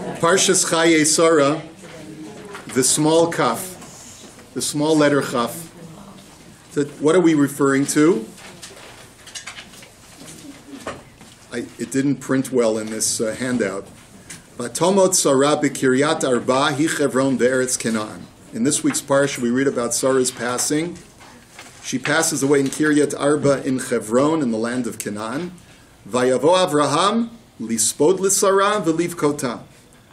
Parshas CHAYA SARAH, the small kaf, the small letter kaf. So what are we referring to? It didn't print well in this handout. Vatomot Sarah b'Kiryat Arba hi Chevron ve'eretz Canaan. In this week's parsha, we read about Sarah's passing. She passes away in Kiryat Arba in Chevron, in the land of Canaan. Vayavo Avraham lispod l'Sarah v'livkota.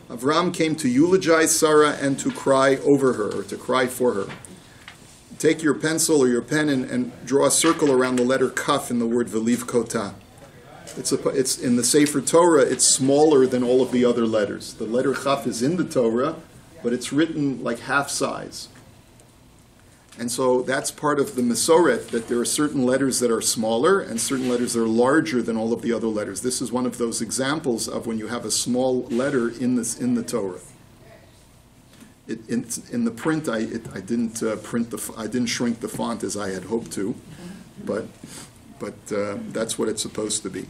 Avraham came to eulogize Sarah and to cry over her, or to cry for her. Take your pencil or your pen and draw a circle around the letter Kaf in the word v'livkota. It's in the Sefer Torah, it's smaller than all of the other letters. The letter Chaf is in the Torah, but it's written like half size. And so that's part of the Mesoret, that there are certain letters that are smaller and certain letters that are larger than all of the other letters. This is one of those examples of when you have a small letter in the Torah. In the print, I didn't shrink the font as I had hoped to, but that's what it's supposed to be.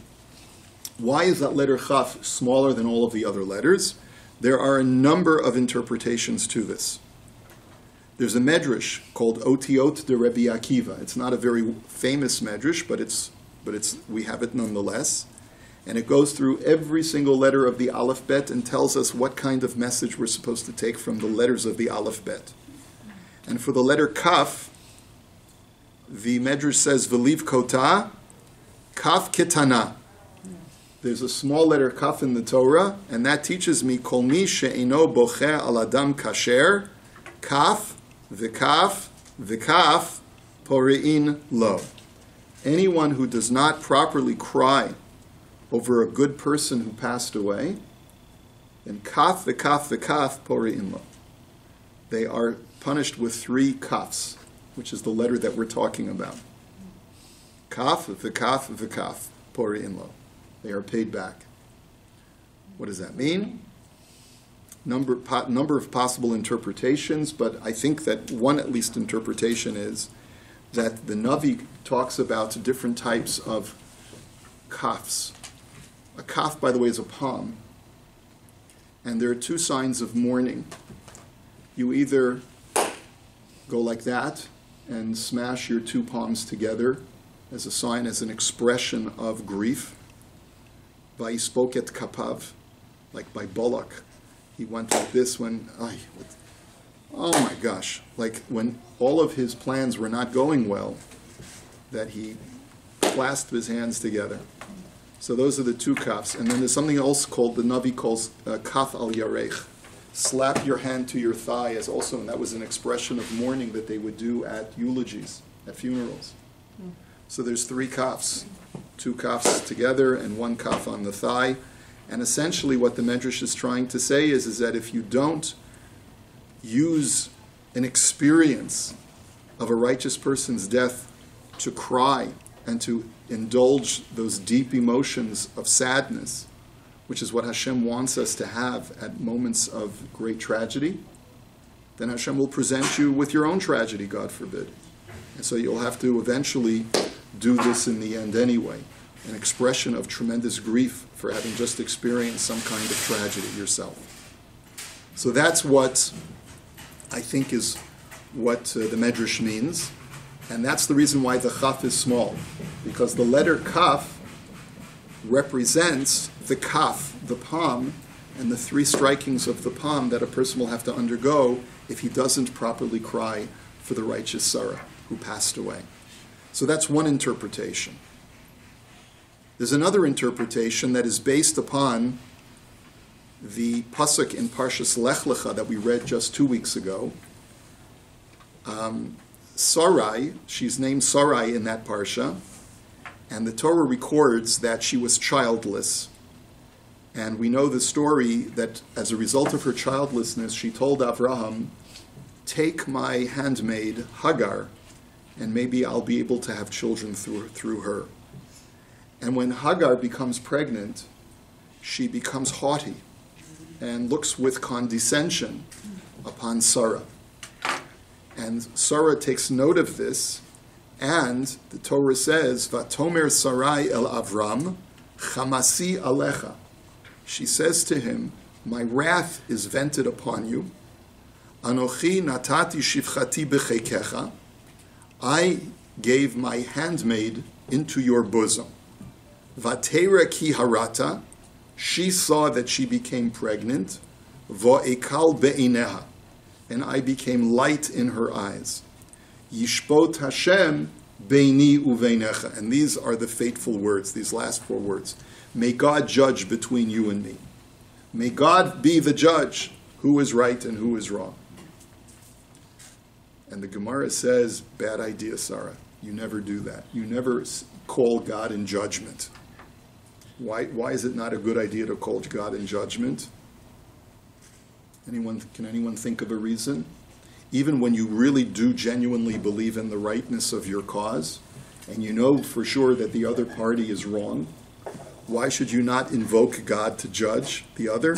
Why is that letter Chaf smaller than all of the other letters? There are a number of interpretations to this. There's a medrash called Otiot de Rabbi Akiva. It's not a very famous medrash, but we have it nonetheless. And it goes through every single letter of the Aleph Bet and tells us what kind of message we're supposed to take from the letters of the Aleph Bet. And for the letter Kaf, the medrash says V'liv kota, Kaf ketana. There's a small letter Kaf in the Torah, and that teaches me Kol mi she'eno boche al adam kasher, Kaf, v'kaf, v'kaf, pori'in lo. Anyone who does not properly cry over a good person who passed away, then kaf, v'kaf, v'kaf, pori'in lo. They are punished with 3 kafs, which is the letter that we're talking about. Kaf, v'kaf, v'kaf, pori'in lo. They are paid back. What does that mean? Number of possible interpretations, but I think that one at least interpretation is that the Navi talks about different types of kafs. A kaf, by the way, is a palm. And there are 2 signs of mourning. You either go like that and smash your 2 palms together as a sign, as an expression of grief. Vayispoket kapav, like by Balak. He went like this when, oh my gosh, like when all of his plans were not going well, that he clasped his hands together. So those are the 2 kafs. And then there's something else called, the Navi calls kaf al yarech. Slap your hand to your thigh, as also, and that was an expression of mourning that they would do at eulogies, at funerals. So there's 3 kafs, 2 kafs together and 1 kaf on the thigh. And essentially what the Medrash is trying to say is that if you don't use an experience of a righteous person's death to cry and to indulge those deep emotions of sadness, which is what Hashem wants us to have at moments of great tragedy, then Hashem will present you with your own tragedy, God forbid. And so you'll have to eventually do this in the end anyway. An expression of tremendous grief for having just experienced some kind of tragedy yourself. So that's what I think is what the Medrash means. And that's the reason why the Chaf is small. Because the letter Kaf represents the Kaf, the palm, and the 3 strikings of the palm that a person will have to undergo if he doesn't properly cry for the righteous Sarah who passed away. So that's one interpretation. There's another interpretation that is based upon the pasuk in Parshas Lech Lecha that we read just 2 weeks ago. Sarai, she's named Sarai in that parsha, and the Torah records that she was childless. And we know the story that as a result of her childlessness, she told Avraham, "Take my handmaid Hagar, and maybe I'll be able to have children through her." And when Hagar becomes pregnant, she becomes haughty and looks with condescension upon Sarah. And Sarah takes note of this, and the Torah says, "Vatomer Sarai el Avram, chamasi alecha." She says to him, my wrath is vented upon you. Anochi natati shivchati b'cheikecha. I gave my handmaid into your bosom. Vatera ki harata. She saw that she became pregnant. Va'ekal be'ineha. And I became light in her eyes. Yishpot Hashem beini uveinecha. And these are the fateful words, these last 4 words. May God judge between you and me. May God be the judge, who is right and who is wrong. And the Gemara says, bad idea, Sarah. You never do that. You never call God in judgment. Why is it not a good idea to call God in judgment? Can anyone think of a reason? Even when you really do genuinely believe in the rightness of your cause, and you know for sure that the other party is wrong, why should you not invoke God to judge the other?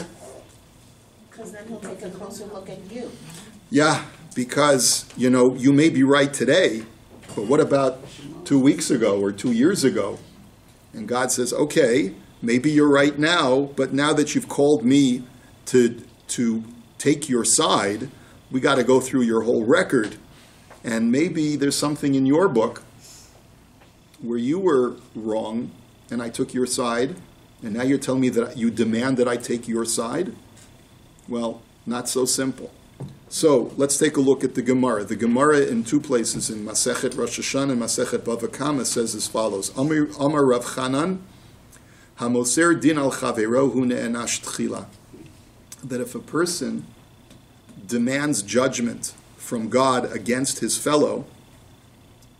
Because then he'll take a closer look at you. Yeah, because, you may be right today, but what about 2 weeks ago or 2 years ago? And God says, okay, maybe you're right now, but now that you've called me to take your side, we got to go through your whole record. And maybe there's something in your book where you were wrong and I took your side, and now you're telling me that you demand that I take your side? Well, not so simple. So let's take a look at the Gemara. The Gemara in 2 places, in Masechet Rosh Hashanah and Masechet Bava Kama, says as follows: Amar Rav Chanan, Hamoser din al chavero hu ne'enash tchila. That if a person demands judgment from God against his fellow,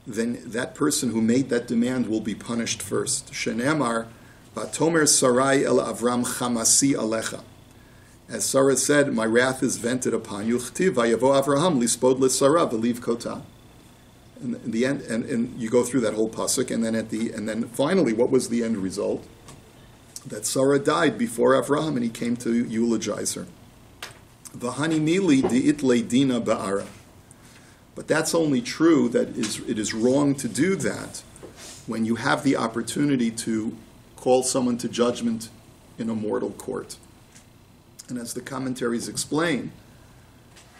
then that person who made that demand will be punished first. Shenemar, Vatomer Sarai el Avram chamasi alecha. As Sarah said, my wrath is vented upon you. Chtiv vayavo Avraham lispod leSarah v'liv kota. In the end, and you go through that whole pasuk, and then finally, what was the end result? That Sarah died before Avraham, and he came to eulogize her. V'hani mili di'itle dina ba'ara. But that's only true that it is wrong to do that when you have the opportunity to call someone to judgment in a mortal court. And as the commentaries explain,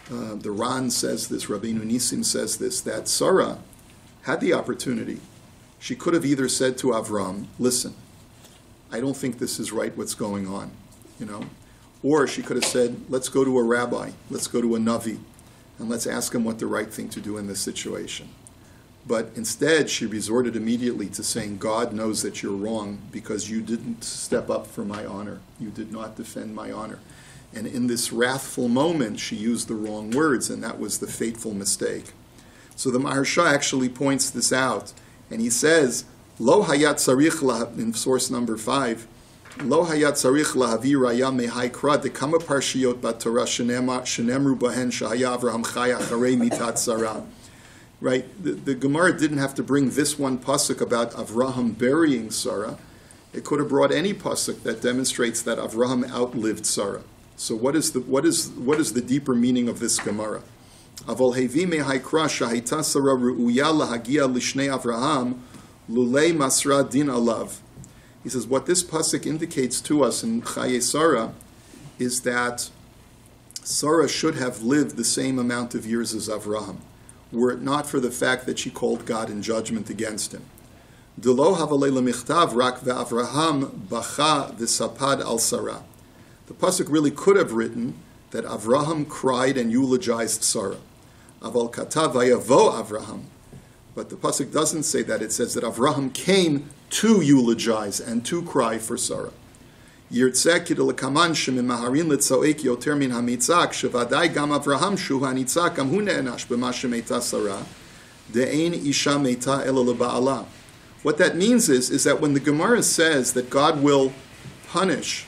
the Ran says this, Rabbeinu Nisim says this, that Sarah had the opportunity. She could have either said to Avram, listen, I don't think this is right what's going on, Or she could have said, let's go to a rabbi, let's go to a Navi, and let's ask him what the right thing to do in this situation. But instead, she resorted immediately to saying, God knows that you're wrong because you didn't step up for my honor. You did not defend my honor. And in this wrathful moment, she used the wrong words, and that was the fateful mistake. So the Maharsha actually points this out, and he says, Lo hayat tzarich in source number 5, Lo hayat tzarich lahavi raya mehai kra dekama parshiyot batorah shenemru bahen shahaya Avraham chaya acharei mitat Sarah. Right? The Gemara didn't have to bring this one pasuk about Avraham burying Sarah. It could have brought any pasuk that demonstrates that Avraham outlived Sarah. So what is the deeper meaning of this Gemara? Avol hevi mehai kra shahita Sarah ru'uya lahagia lishnei Avraham lulei masra din alav. He says, what this pasuk indicates to us in CHAYA SARAH is that Sarah should have lived the same amount of years as Avraham, were it not for the fact that she called God in judgment against him. Delo havalei lemichtav rak ve'Avraham bacha v'sapad al Sarah. The pasuk really could have written that Avraham cried and eulogized Sarah. Aval katav vayavo Avraham. But the pasuk doesn't say that. It says that Avraham came to eulogize and to cry for Sarah. Yirtzeh kidolakaman shemimaharin litzoek yoter min hamitzak shevadai gam Avraham shu hanitzak gam hu ne'enash b'ma shemeta Sarah de'ein isha meta ela leba'ala. What that means is that when the Gemara says that God will punish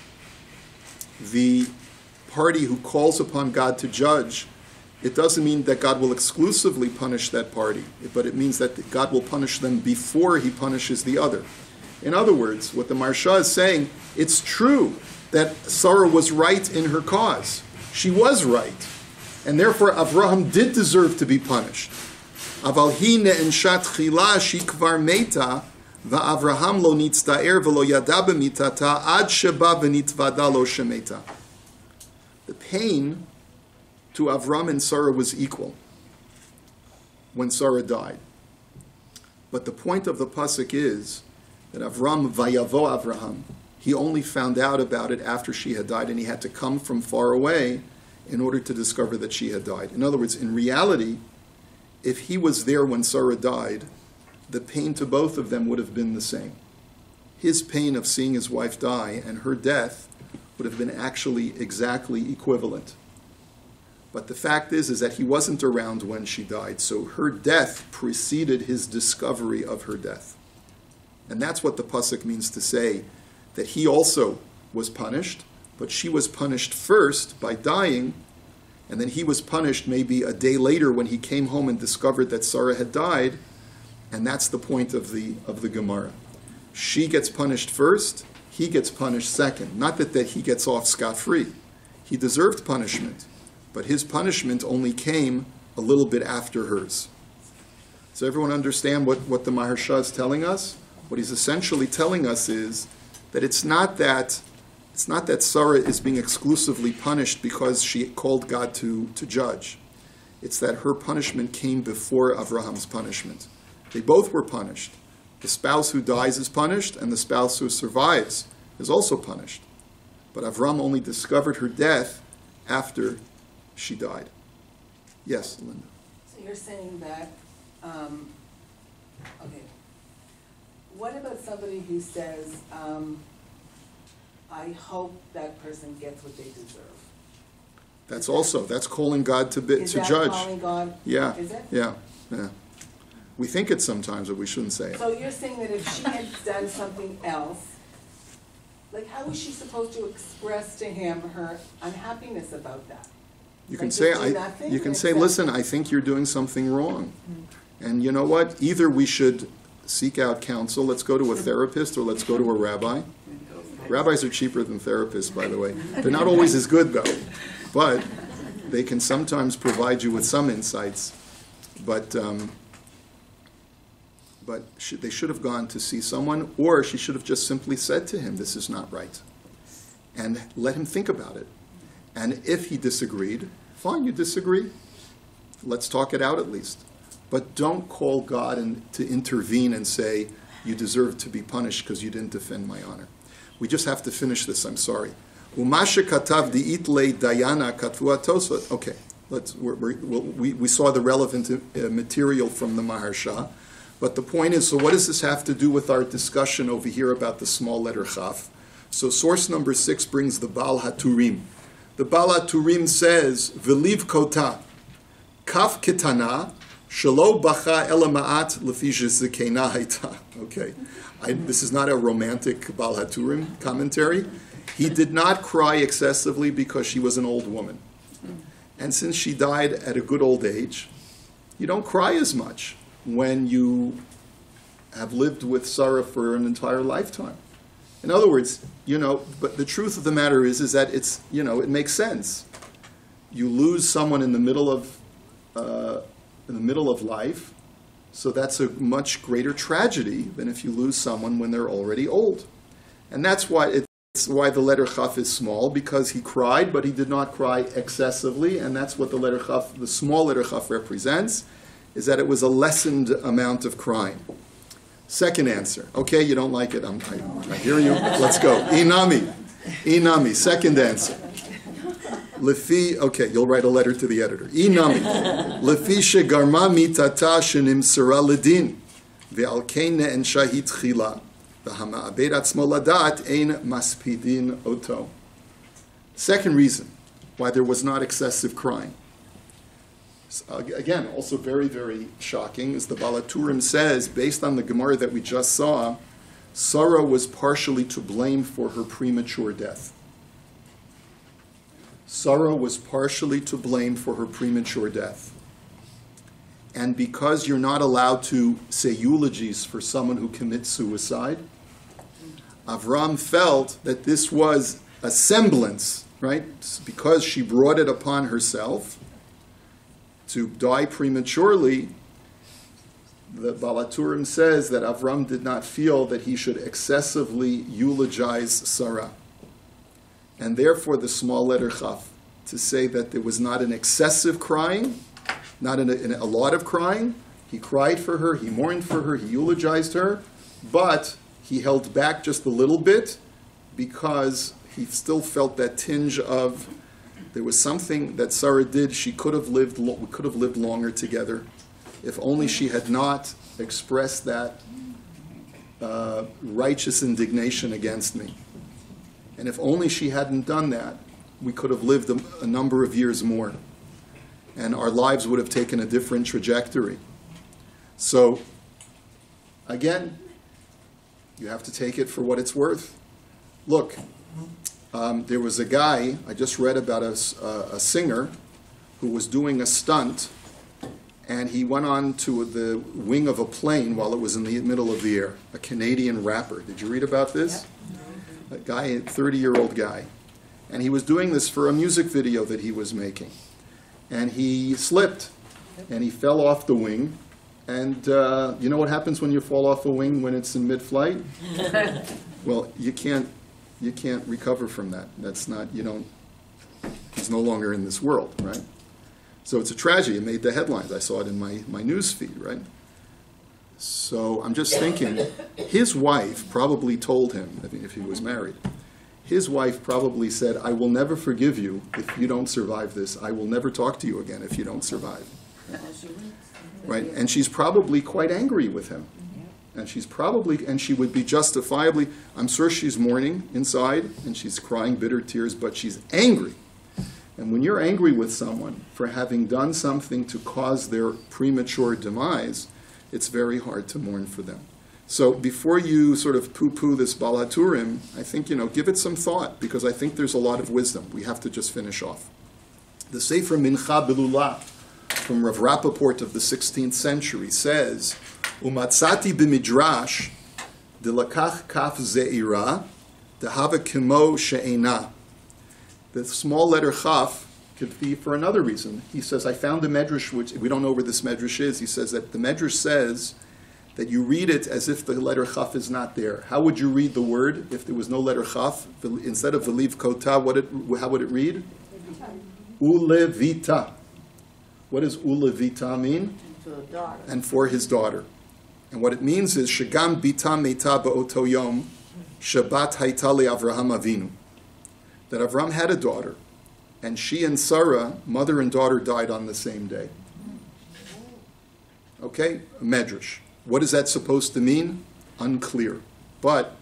the party who calls upon God to judge, it doesn't mean that God will exclusively punish that party, but it means that God will punish them before he punishes the other. In other words, what the Maharsha is saying, it's true that Sarah was right in her cause. She was right. And therefore, Avraham did deserve to be punished. Aval hi ne'enshat chila shikvar meta va'Avraham lo nitzta'er v'lo yada b'mitata ad sheba v'nitvada lo shemeta. The pain to Avram and Sarah was equal when Sarah died. But the point of the pasuk is that Avram, vayavo Avraham, he only found out about it after she had died, and he had to come from far away in order to discover that she had died. In other words, in reality, if he was there when Sarah died, the pain to both of them would have been the same. His pain of seeing his wife die and her death would have been actually exactly equivalent. But the fact is that he wasn't around when she died, so her death preceded his discovery of her death. And that's what the pasuk means to say, that he also was punished, but she was punished first by dying, and then he was punished maybe a day later when he came home and discovered that Sarah had died, and that's the point of the Gemara. She gets punished first, he gets punished second. Not that he gets off scot-free. He deserved punishment, but his punishment only came a little bit after hers. Does everyone understand what the Maharsha is telling us? What he's essentially telling us is that it's not that Sarah is being exclusively punished because she called God to judge. It's that her punishment came before Avraham's punishment. They both were punished. The spouse who dies is punished, and the spouse who survives is also punished. But Avram only discovered her death after she died. Yes, Linda. So you're saying that, okay. What about somebody who says, I hope that person gets what they deserve? That's calling God to judge. Is that calling God? Yeah. Is it? Yeah. We think it sometimes, but we shouldn't say it. So you're saying that if she had done something else, like how was she supposed to express to him her unhappiness about that? You can say, listen, I think you're doing something wrong. And you know what? Either we should seek out counsel, let's go to a therapist, or let's go to a rabbi. Rabbis are cheaper than therapists, by the way. They're not always as good, though. But they can sometimes provide you with some insights. But they should have gone to see someone, or she should have just simply said to him, this is not right. And let him think about it. And if he disagreed, fine, you disagree. Let's talk it out at least. But don't call God to intervene and say, you deserve to be punished because you didn't defend my honor. We just have to finish this, I'm sorry. Umasha katav di'itle dayana katvu atosot. Okay, we saw the relevant material from the Maharsha. But the point is, so what does this have to do with our discussion over here about the small letter Kaf? So source number 6 brings the Baal HaTurim. The Baal HaTurim says, V'liv kota, Kaf kitana, shelo bacha ela ma'at lefi shezekena haita. Okay, this is not a romantic Baal HaTurim commentary. He did not cry excessively because she was an old woman. And since she died at a good old age, you don't cry as much when you have lived with Sarah for an entire lifetime. In other words, but the truth of the matter is that it's, it makes sense. You lose someone in the middle of life, so that's a much greater tragedy than if you lose someone when they're already old. And that's why why the letter Chaf is small, because he cried, but he did not cry excessively, and that's what the letter Chaf, the small letter Chaf represents, is that it was a lessened amount of crying. Second answer. Okay, you don't like it. I hear you. Let's go. Inami. Second answer. Lefi, okay, you'll write a letter to the editor. Inami. Lefi shegarma mitata shenimsara ledin. Ve'al kein ne'en shahid chila. V'hama'abed atzmo ladat ein maspidin oto. Second reason why there was not excessive crying. Again, also very, very shocking, is the Baal HaTurim says, based on the Gemara that we just saw, Sarah was partially to blame for her premature death. Sarah was partially to blame for her premature death. And because you're not allowed to say eulogies for someone who commits suicide, Avram felt that this was a semblance, right? Because she brought it upon herself to die prematurely, the Baal HaTurim says that Avram did not feel that he should excessively eulogize Sarah. And therefore the small letter Chaf to say that there was not an excessive crying, not a lot of crying. He cried for her, he mourned for her, he eulogized her, but he held back just a little bit because he still felt that tinge of there was something that Sarah did. We could have lived longer together if only she had not expressed that righteous indignation against me. And if only she hadn't done that, we could have lived a number of years more. And our lives would have taken a different trajectory. So, again, you have to take it for what it's worth. Look, there was a guy, I just read about a singer who was doing a stunt, and he went on to the wing of a plane while it was in the middle of the air, a Canadian rapper. Did you read about this? A guy, a 30-year-old guy. And he was doing this for a music video that he was making. And he slipped, and he fell off the wing. And you know what happens when you fall off a wing when it's in mid-flight? Well, you can't recover from that. That's not, he's no longer in this world, right? So it's a tragedy. It made the headlines. I saw it in my news feed, right? So I'm just thinking, his wife probably told him, I mean, if he was married, his wife probably said, I will never forgive you if you don't survive this. I will never talk to you again if you don't survive. Right? And she's probably quite angry with him. And she would be justifiably, I'm sure she's mourning inside, and she's crying bitter tears, but she's angry. And when you're angry with someone for having done something to cause their premature demise, it's very hard to mourn for them. So before you sort of poo-poo this Baal HaTurim, I think, give it some thought, because I think there's a lot of wisdom. We have to just finish off. The Sefer Mincha Belulah from Rav Rappaport of the 16th century says, Umatzati b'midrash delakach kaf ze'ira dehava kimo she'ena. The small letter Kaf could be for another reason. He says, I found a medrash, which we don't know where this medrash is. He says that the medrash says that you read it as if the letter Chaf is not there. How would you read the word if there was no letter Chaf? Instead of Veliv Kota, how would it read? Ulevita. What does Ulevita mean? And for his daughter. And what it means is, Shagam bita meita ba'oto yom, Shabbat haita li Avraham Avinu. That Avram had a daughter, and she and Sarah, mother and daughter, died on the same day. Okay? A medrash. What is that supposed to mean? Unclear. But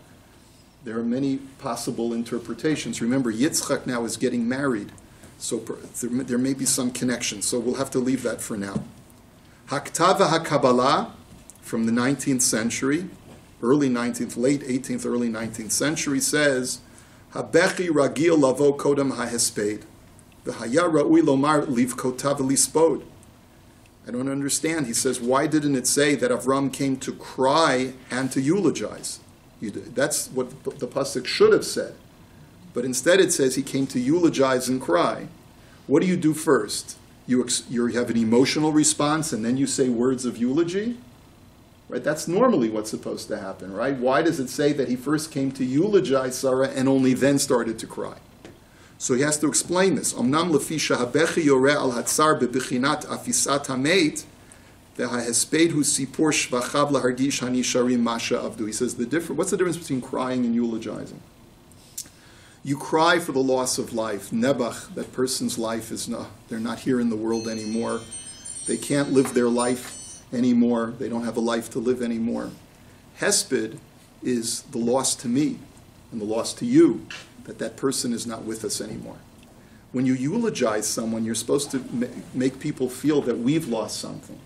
there are many possible interpretations. Remember, Yitzchak now is getting married, so there may be some connection. So we'll have to leave that for now. Haktava HaKabbalah from the 19th century, early 19th, late 18th, early 19th century says, Habechi ragil lavo kodam hahesped, v'haya ra'ui lomar livkotav lispod. I don't understand. He says, why didn't it say that Avram came to cry and to eulogize? That's what the pasuk should have said. But instead it says he came to eulogize and cry. What do you do first? You have an emotional response and then you say words of eulogy? Right? That's normally what's supposed to happen, right? Why does it say that he first came to eulogize Sarah and only then started to cry? So he has to explain this. Omnam lefisha habechi yoreh al hatzar bebichinat afisat hameit v'hahesped hu sipor shvachav lahargish hanisharim masha avdu. He says what's the difference between crying and eulogizing? You cry for the loss of life. Nebach, that person's life they're not here in the world anymore. They can't live their life anymore. They don't have a life to live anymore. Hesped is the loss to me and the loss to you, that person is not with us anymore. When you eulogize someone, you're supposed to make people feel that we've lost something.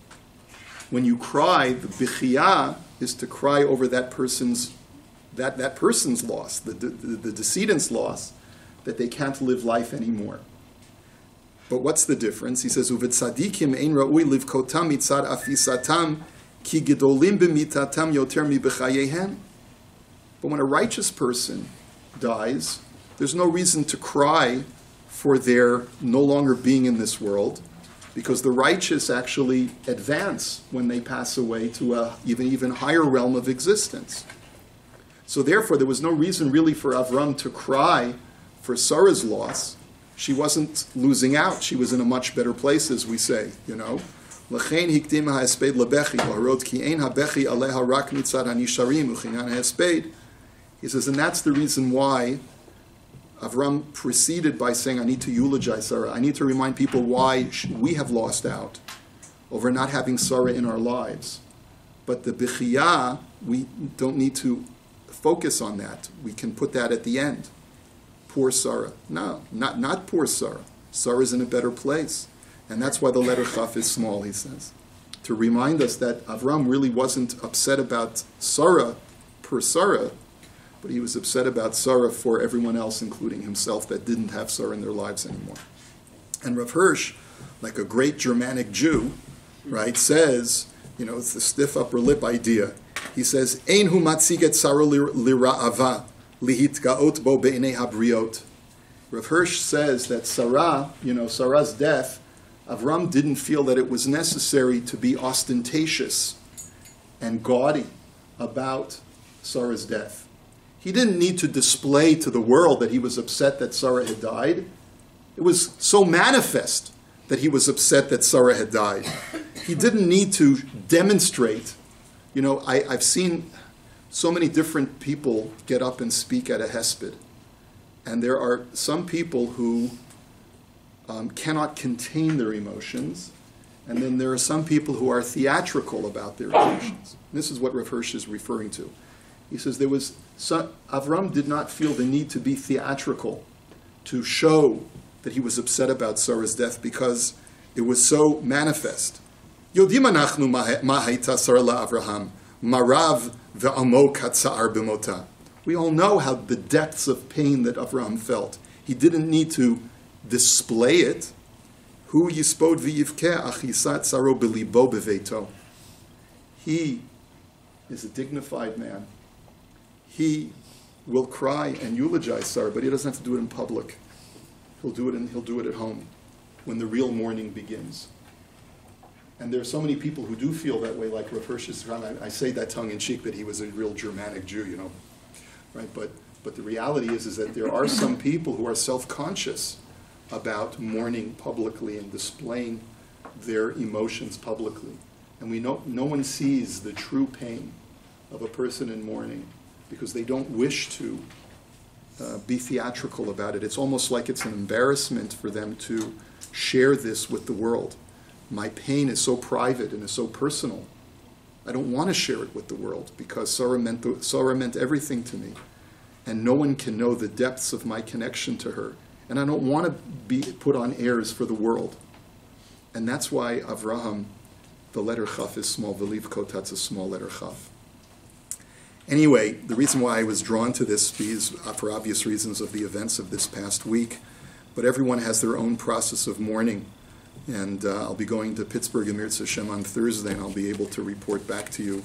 When you cry, the bichiyah is to cry over that person's loss, the decedent's loss, that they can't live life anymore. But what's the difference? He says, "Uvet tzadikim ein ra'ui livkotam mitzad afisatam ki gedolim b'mitatam yoter mi b'chayehem." But when a righteous person dies, there's no reason to cry for their no longer being in this world, because the righteous actually advance when they pass away to an even higher realm of existence. So therefore, there was no reason really for Avram to cry for Sarah's loss, she wasn't losing out. She was in a much better place, as we say, you know. L'chein hikdim ha'esped lebechi, l'harot ki ein habechi aleha rak mitzad hanisharim uchinan ha'esped. He says, and that's the reason why Avram proceeded by saying, I need to eulogize Sarah. I need to remind people why we have lost out over not having Sarah in our lives. But the bichiyah, we don't need to focus on that. We can put that at the end. Poor Sarah. No, not poor Sarah. Sarah's in a better place. And that's why the letter Chaf is small, he says. To remind us that Avram really wasn't upset about Sarah per Sarah, but he was upset about Sarah for everyone else, including himself, that didn't have Sarah in their lives anymore. And Rav Hirsch, like a great Germanic Jew, right, says, you know, it's the stiff upper lip idea. He says, Ein hu matziget Sarah lira'ava lihitgaot bo be'enei habriot. Rav Hirsch says that Sarah, you know, Sarah's death, Avram didn't feel that it was necessary to be ostentatious and gaudy about Sarah's death. He didn't need to display to the world that he was upset that Sarah had died. It was so manifest that he was upset that Sarah had died. He didn't need to demonstrate. You know, I've seen so many different people get up and speak at a hesped. And there are some people who cannot contain their emotions. And then there are some people who are theatrical about their emotions. And this is what Rav Hirsch is referring to. He says Avram did not feel the need to be theatrical, to show that he was upset about Sarah's death because it was so manifest. Yodim anachnu ma hayta Sarah la'Avraham, marav ve'amok hatza'ar b'mota. We all know how the depths of pain that Avram felt. He didn't need to display it. Hu yispod v'yivkeh achisat saro b'libo b'veito. He is a dignified man. He will cry and eulogize Sarah, but he doesn't have to do it in public. He'll do it at home when the real mourning begins. And there are so many people who do feel that way, like Rav Hirsch. I say that tongue in cheek that he was a real Germanic Jew, you know, right? But the reality is that there are some people who are self-conscious about mourning publicly and displaying their emotions publicly, and we know no one sees the true pain of a person in mourning, because they don't wish to be theatrical about it. It's almost like it's an embarrassment for them to share this with the world. My pain is so private and is so personal. I don't want to share it with the world because Sarah meant everything to me. And no one can know the depths of my connection to her. And I don't want to be put on airs for the world. And that's why Avraham, the letter Chaf is small. V'liv kotat's a small letter Chaf. Anyway, the reason why I was drawn to this is for obvious reasons of the events of this past week. But everyone has their own process of mourning. And I'll be going to Pittsburgh, Emir Hashem, on Thursday, and I'll be able to report back to you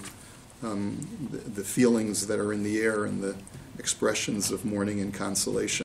the feelings that are in the air and the expressions of mourning and consolation.